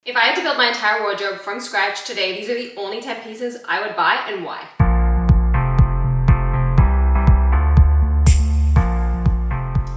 If I had to build my entire wardrobe from scratch today, these are the only 10 pieces I would buy and why.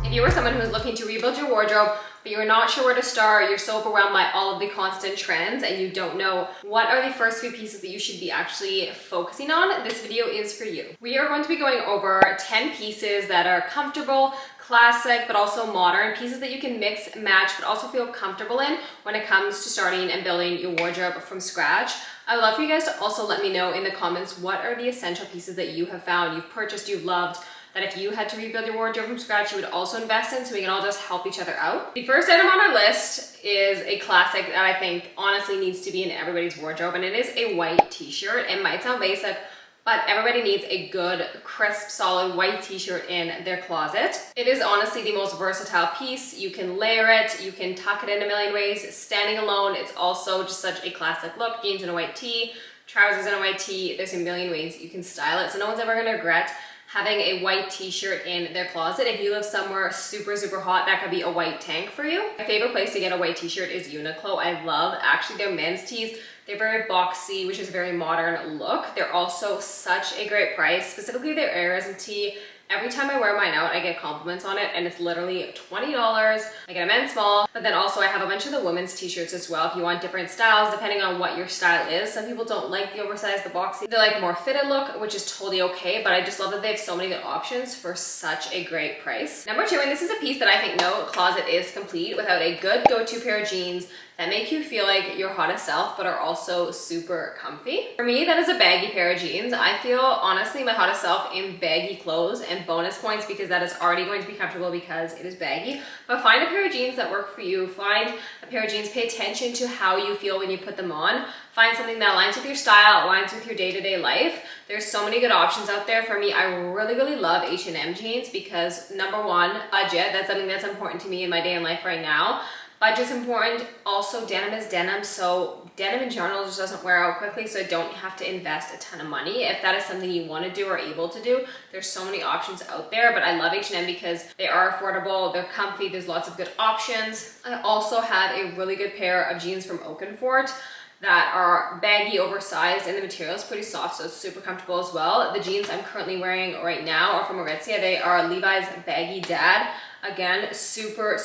If you are someone who is looking to rebuild your wardrobe, but you're not sure where to start, you're so overwhelmed by all of the constant trends and you don't know what are the first few pieces that you should be actually focusing on, this video is for you. We are going to be going over 10 pieces that are comfortable, classic, but also modern, pieces that you can mix, match, but also feel comfortable in when it comes to starting and building your wardrobe from scratch. I would love for you guys to also let me know in the comments what are the essential pieces that you have found, you've purchased, you've loved, that if you had to rebuild your wardrobe from scratch, you would also invest in, so we can all just help each other out. The first item on our list is a classic that I think honestly needs to be in everybody's wardrobe, and it is a white t-shirt. It might sound basic, but everybody needs a good, crisp, solid white t-shirt in their closet. It is honestly the most versatile piece. You can layer it, you can tuck it in a million ways. Standing alone, it's also just such a classic look. Jeans in a white tee, trousers in a white tee. There's a million ways you can style it, so no one's ever gonna regret having a white t-shirt in their closet. If you live somewhere super, super hot, that could be a white tank for you. My favorite place to get a white t-shirt is Uniqlo. I love actually their men's tees. They're very boxy, which is a very modern look. They're also such a great price, specifically their Airism tee. Every time I wear mine out, I get compliments on it, and it's literally $20. I get a men's small, but then also I have a bunch of the women's t-shirts as well if you want different styles, depending on what your style is. Some people don't like the oversized, the boxy. They like a more fitted look, which is totally okay, but I just love that they have so many good options for such a great price. Number two, and this is a piece that I think no closet is complete without a good go-to pair of jeans that make you feel like your hottest self, but are also super comfy. For me, that is a baggy pair of jeans. I feel honestly my hottest self in baggy clothes, and bonus points because that is already going to be comfortable because it is baggy. But find a pair of jeans that work for you. Find a pair of jeans, pay attention to how you feel when you put them on. Find something that aligns with your style, aligns with your day-to-day life. There's so many good options out there. For me, I really love H&M jeans because number one, budget. That's something that's important to me in my day and life right now. Budget's important. Also, denim is denim, so denim in general just doesn't wear out quickly, so I don't have to invest a ton of money. If that is something you want to do or able to do, there's so many options out there, but I love H&M because they are affordable, they're comfy, there's lots of good options. I also have a really good pair of jeans from Oakenfort that are baggy, oversized, and the material is pretty soft, so it's super comfortable as well. The jeans I'm currently wearing right now are from Aritzia. They are Levi's Baggy Dad. Again, super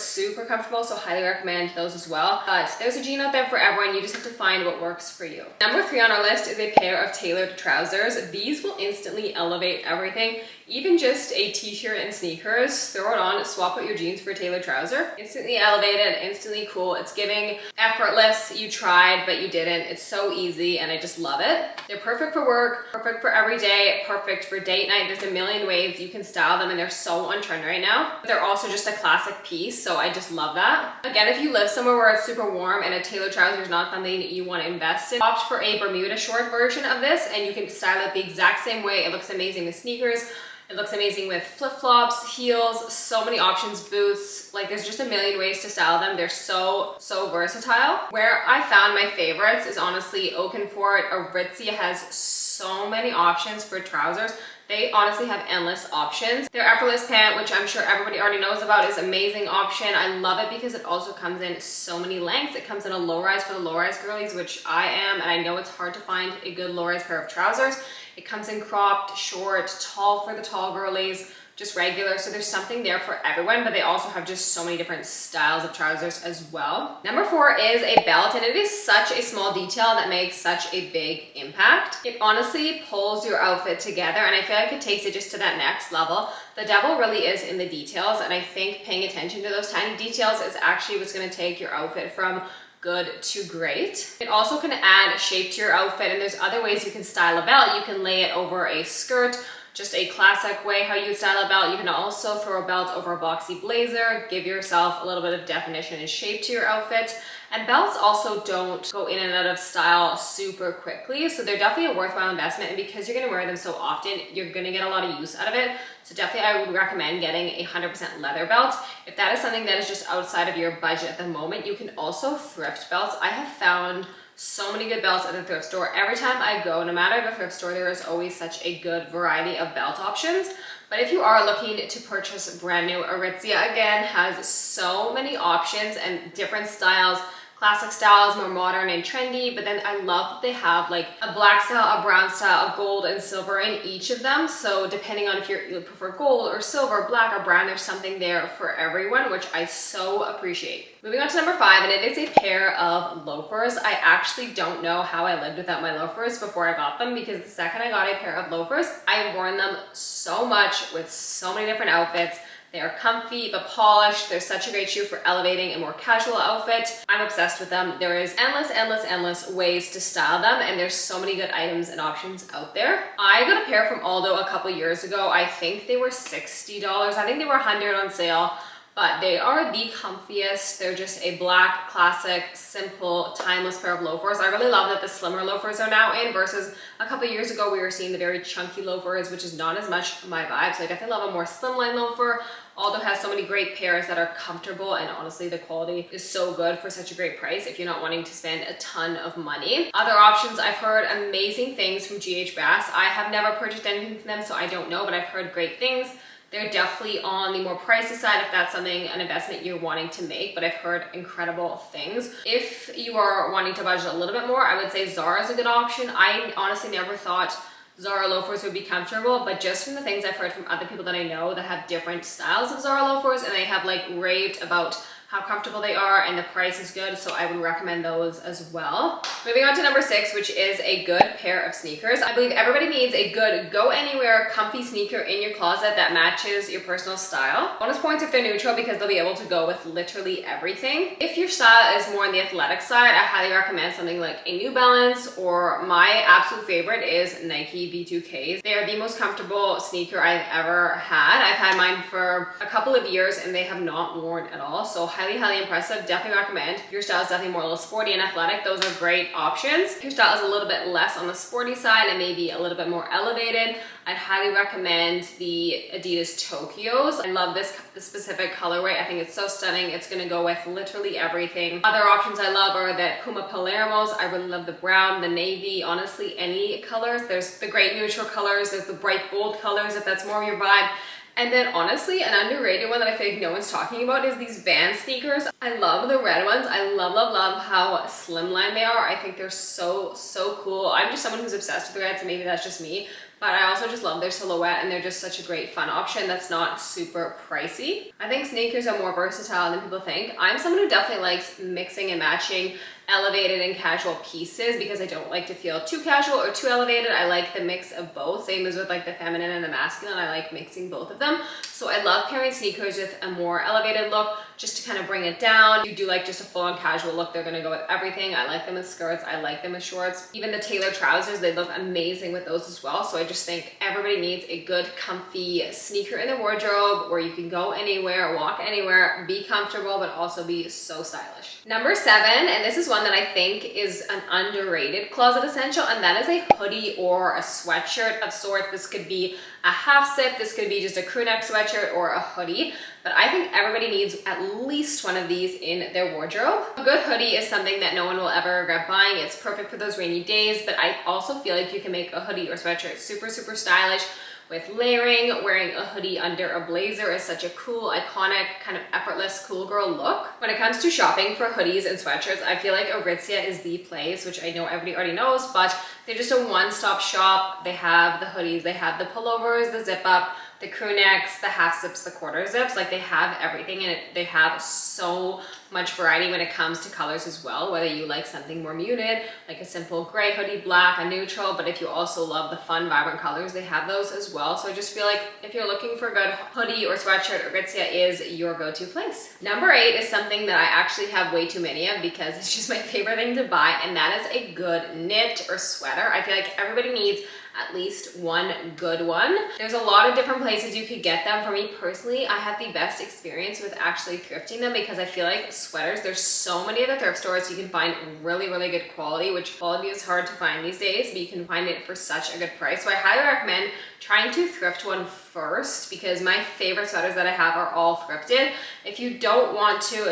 comfortable, so highly recommend those as well. But there's a jean out there for everyone. You just have to find what works for you. Number three on our list is a pair of tailored trousers. These will instantly elevate everything. Even just a t-shirt and sneakers, throw it on, swap out your jeans for a tailored trouser. Instantly elevated, instantly cool. It's giving effortless. You tried, but you didn't. It's so easy, and I just love it. They're perfect for work, perfect for every day, perfect for date night. There's a million ways you can style them, and they're so on trend right now. They're also just a classic piece, so I just love that. Again, if you live somewhere where it's super warm and a tailored trouser is not something you want to invest in, opt for a Bermuda short version of this, and you can style it the exact same way. It looks amazing with sneakers. It looks amazing with flip-flops, heels, so many options, boots. Like, there's just a million ways to style them. They're so versatile. Where I found my favorites is honestly Oakenfort. Aritzia has so many options for trousers. They honestly have endless options. Their effortless pant, which I'm sure everybody already knows about, is an amazing option. I love it because it also comes in so many lengths. It comes in a low rise for the low rise girlies, which I am, and I know it's hard to find a good low rise pair of trousers. It comes in cropped, short, tall for the tall girlies, just regular. So there's something there for everyone, but they also have just so many different styles of trousers as well. Number four is a belt, and it is such a small detail that makes such a big impact. It honestly pulls your outfit together, and I feel like it takes it just to that next level. The devil really is in the details, and I think paying attention to those tiny details is actually what's going to take your outfit from good to great. It also can add shape to your outfit, and there's other ways you can style a belt. You can lay it over a skirt, just a classic way how you style a belt. You can also throw a belt over a boxy blazer, give yourself a little bit of definition and shape to your outfit. And belts also don't go in and out of style super quickly, so they're definitely a worthwhile investment, and because you're going to wear them so often, you're going to get a lot of use out of it. So definitely I would recommend getting a 100% leather belt. If that is something that is just outside of your budget at the moment, you can also thrift belts. I have found so many good belts at the thrift store. Every time I go, no matter the thrift store, there is always such a good variety of belt options. But if you are looking to purchase brand new, Aritzia again has so many options and different styles, classic styles, more modern and trendy, but then I love that they have like a black style, a brown style, a gold and silver in each of them. So depending on if you prefer gold or silver, black or brown, there's something there for everyone, which I so appreciate. Moving on to number 5, and it is a pair of loafers. I actually don't know how I lived without my loafers before I got them, because the second I got a pair of loafers, I've worn them so much with so many different outfits. They are comfy but polished. They're such a great shoe for elevating a more casual outfit. I'm obsessed with them. There is endless ways to style them, and there's so many good items and options out there. I got a pair from Aldo a couple years ago. I think they were $60. I think they were $100 on sale, but they are the comfiest. They're just a black, classic, simple, timeless pair of loafers. I really love that the slimmer loafers are now in, versus a couple years ago we were seeing the very chunky loafers, which is not as much my vibe. So I definitely love a more slimline loafer. Aldo has so many great pairs that are comfortable, and honestly the quality is so good for such a great price if you're not wanting to spend a ton of money. Other options, I've heard amazing things from GH Bass. I have never purchased anything from them, so I don't know, but I've heard great things. They're definitely on the more pricey side if that's something, an investment you're wanting to make, but I've heard incredible things. If you are wanting to budget a little bit more, I would say Zara is a good option. I honestly never thought Zara loafers would be comfortable, but just from the things I've heard from other people that I know that have different styles of Zara loafers, and they have like raved about how comfortable they are, and the price is good, so I would recommend those as well. Moving on to number 6, which is a good pair of sneakers. I believe everybody needs a good go anywhere comfy sneaker in your closet that matches your personal style. Bonus points if they're neutral, because they'll be able to go with literally everything. If your style is more on the athletic side, I highly recommend something like a New Balance, or my absolute favorite is Nike V2Ks. They are the most comfortable sneaker I've ever had. I've had mine for a couple of years and they have not worn at all, so highly impressive. Definitely recommend. If your style is definitely more a little sporty and athletic, those are great options. If your style is a little bit less on the sporty side and maybe a little bit more elevated, I'd highly recommend the Adidas Tokyos. I love this specific colorway. I think it's so stunning. It's gonna go with literally everything. Other options I love are the Puma Palermos. I really love the brown, the navy, honestly any colors. There's the great neutral colors, there's the bright bold colors if that's more of your vibe. And then honestly, an underrated one that I feel like no one's talking about is these Vans sneakers. I love the red ones. I love how slimline they are. I think they're so cool. I'm just someone who's obsessed with the red, so maybe that's just me. But I also just love their silhouette, and they're just such a great fun option that's not super pricey. I think sneakers are more versatile than people think. I'm someone who definitely likes mixing and matching elevated and casual pieces, because I don't like to feel too casual or too elevated. I like the mix of both. Same as with like the feminine and the masculine. I like mixing both of them. So I love pairing sneakers with a more elevated look, just to kind of bring it down. If you do like just a full-on casual look, they're gonna go with everything. I like them with skirts, I like them with shorts. Even the tailored trousers, they look amazing with those as well. So I just think everybody needs a good comfy sneaker in their wardrobe where you can go anywhere, walk anywhere, be comfortable, but also be so stylish. Number 7, and this is one that I think is an underrated closet essential, and that is a hoodie or a sweatshirt of sorts. This could be a half zip, this could be just a crew neck sweatshirt or a hoodie, but I think everybody needs at least one of these in their wardrobe. A good hoodie is something that no one will ever regret buying. It's perfect for those rainy days, but I also feel like you can make a hoodie or sweatshirt super stylish with layering. Wearing a hoodie under a blazer is such a cool, iconic, kind of effortless, cool girl look. When it comes to shopping for hoodies and sweatshirts, I feel like Aritzia is the place, which I know everybody already knows, but they're just a one-stop shop. They have the hoodies, they have the pullovers, the zip up, the crew necks, the half zips, the quarter zips. Like, they have everything, and they have so much variety when it comes to colors as well, whether you like something more muted, like a simple gray hoodie, black, a neutral, but if you also love the fun, vibrant colors, they have those as well. So I just feel like if you're looking for a good hoodie or sweatshirt, Aritzia is your go-to place. Number 8 is something that I actually have way too many of, because it's just my favorite thing to buy, and that is a good knit or sweater. I feel like everybody needs at least one good one. There's a lot of different places you could get them. For me personally, I had the best experience with actually thrifting them, because I feel like sweaters, there's so many other thrift stores you can find really good quality, which quality is hard to find these days, but you can find it for such a good price. So I highly recommend trying to thrift one first, because my favorite sweaters that I have are all thrifted. If you don't want to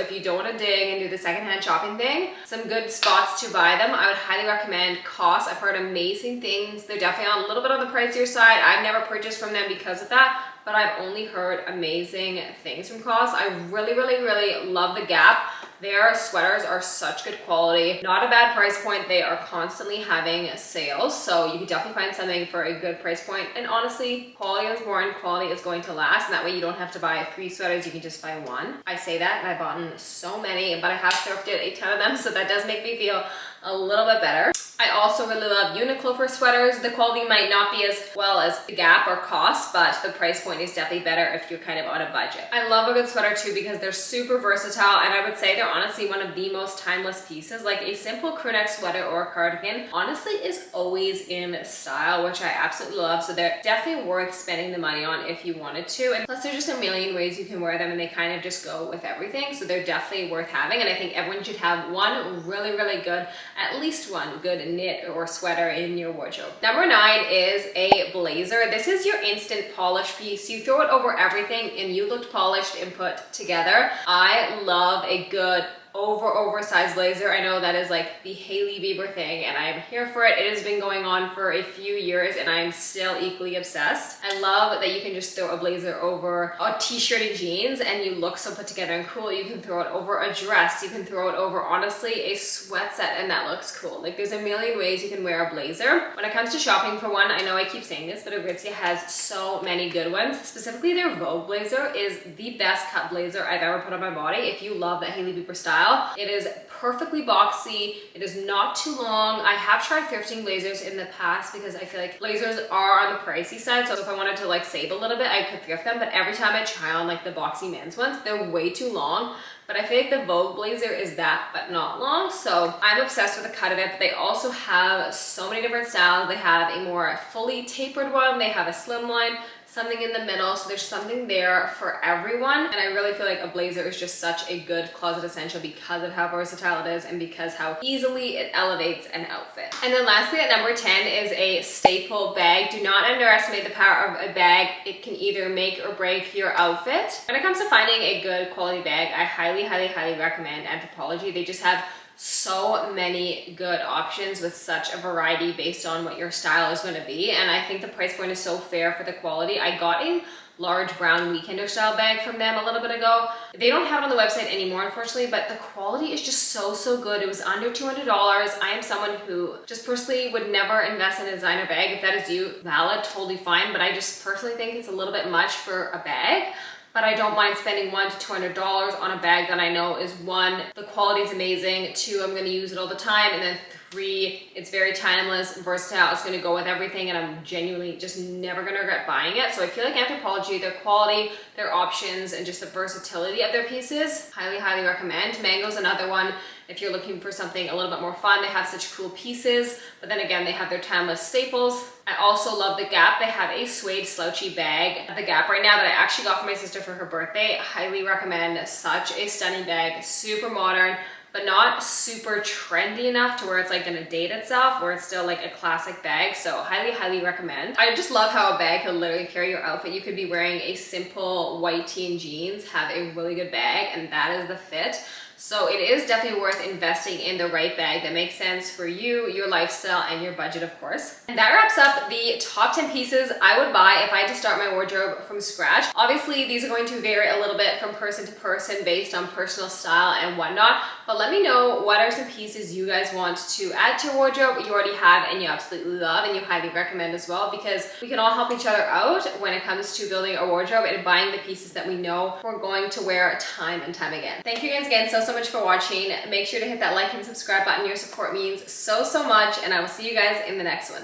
dig and do the secondhand shopping thing, some good spots to buy them, I would highly recommend COS. I've heard amazing things. They're definitely a little bit on the pricier side. I've never purchased from them because of that, but I've only heard amazing things from COS. I really love the Gap. Their sweaters are such good quality, not a bad price point. They are constantly having sales, so you can definitely find something for a good price point. And honestly, quality is born, quality is going to last, and that way you don't have to buy 3 sweaters, you can just buy 1. I say that and I've bought so many, but I have thrifted a ton of them, so that does make me feel a little bit better. I also really love Uniqlo for sweaters. The quality might not be as well as the Gap or COS, but the price point is definitely better if you're kind of on a budget. I love a good sweater too because they're super versatile, and I would say they're honestly one of the most timeless pieces. Like a simple crew neck sweater or a cardigan honestly is always in style, which I absolutely love. So they're definitely worth spending the money on if you wanted to. And plus there's just a million ways you can wear them, and they kind of just go with everything. So they're definitely worth having, and I think everyone should have one really good, at least one good knit or sweater in your wardrobe. Number 9 is a blazer. This is your instant polish piece. You throw it over everything and you look polished and put together. I love a good oversized blazer. I know that is like the Hailey Bieber thing, and I'm here for it. It has been going on for a few years and I'm still equally obsessed. I love that you can just throw a blazer over a t-shirt and jeans and you look so put together and cool. You can throw it over a dress, you can throw it over honestly a sweat set, and that looks cool. Like there's a million ways you can wear a blazer. When it comes to shopping for one, I know I keep saying this, but Aritzia has so many good ones. Specifically their Vogue blazer is the best cut blazer I've ever put on my body. If you love that Hailey Bieber style, it is perfectly boxy. It is not too long. I have tried thrifting blazers in the past because I feel like blazers are on the pricey side. So if I wanted to like save a little bit, I could thrift them. But every time I try on like the boxy men's ones, they're way too long. But I feel like the Vogue blazer is that, but not long. So I'm obsessed with the cut of it. But they also have so many different styles. They have a more fully tapered one. They have a slimline, something in the middle. So there's something there for everyone. And I really feel like a blazer is just such a good closet essential because of how versatile it is and because how easily it elevates an outfit. And then lastly at number 10 is a staple bag. Do not underestimate the power of a bag. It can either make or break your outfit. When it comes to finding a good quality bag, I highly recommend Anthropologie. They just have so many good options with such a variety based on what your style is going to be, and I think the price point is so fair for the quality. I got a large brown weekender style bag from them a little bit ago. They don't have it on the website anymore unfortunately, but the quality is just so good. It was under $200. I am someone who just personally would never invest in a designer bag. If that is you, valid, totally fine, but I just personally think it's a little bit much for a bag. But I don't mind spending $100 to $200 on a bag that I know is 1, the quality is amazing, 2, I'm gonna use it all the time, and then 3, it's very timeless, versatile, it's gonna go with everything, and I'm genuinely just never gonna regret buying it. So I feel like Anthropologie, their quality, their options, and just the versatility of their pieces, highly recommend. Mango's another one. If you're looking for something a little bit more fun, they have such cool pieces, but then again, they have their timeless staples. I also love the Gap. They have a suede slouchy bag at the Gap right now that I actually got for my sister for her birthday. Highly recommend. Such a stunning bag, super modern, but not super trendy enough to where it's like gonna date itself, where it's still like a classic bag. So highly recommend. I just love how a bag can literally carry your outfit. You could be wearing a simple white tee and jeans, have a really good bag, and that is the fit. So it is definitely worth investing in the right bag that makes sense for you, your lifestyle, and your budget, of course. And that wraps up the top 10 pieces I would buy if I had to start my wardrobe from scratch. Obviously, these are going to vary a little bit from person to person based on personal style and whatnot, but let me know what are some pieces you guys want to add to your wardrobe, you already have and you absolutely love and you highly recommend as well, because we can all help each other out when it comes to building a wardrobe and buying the pieces that we know we're going to wear time and time again. Thank you guys again so much for watching. Make sure to hit that like and subscribe button. Your support means so much, and I will see you guys in the next one.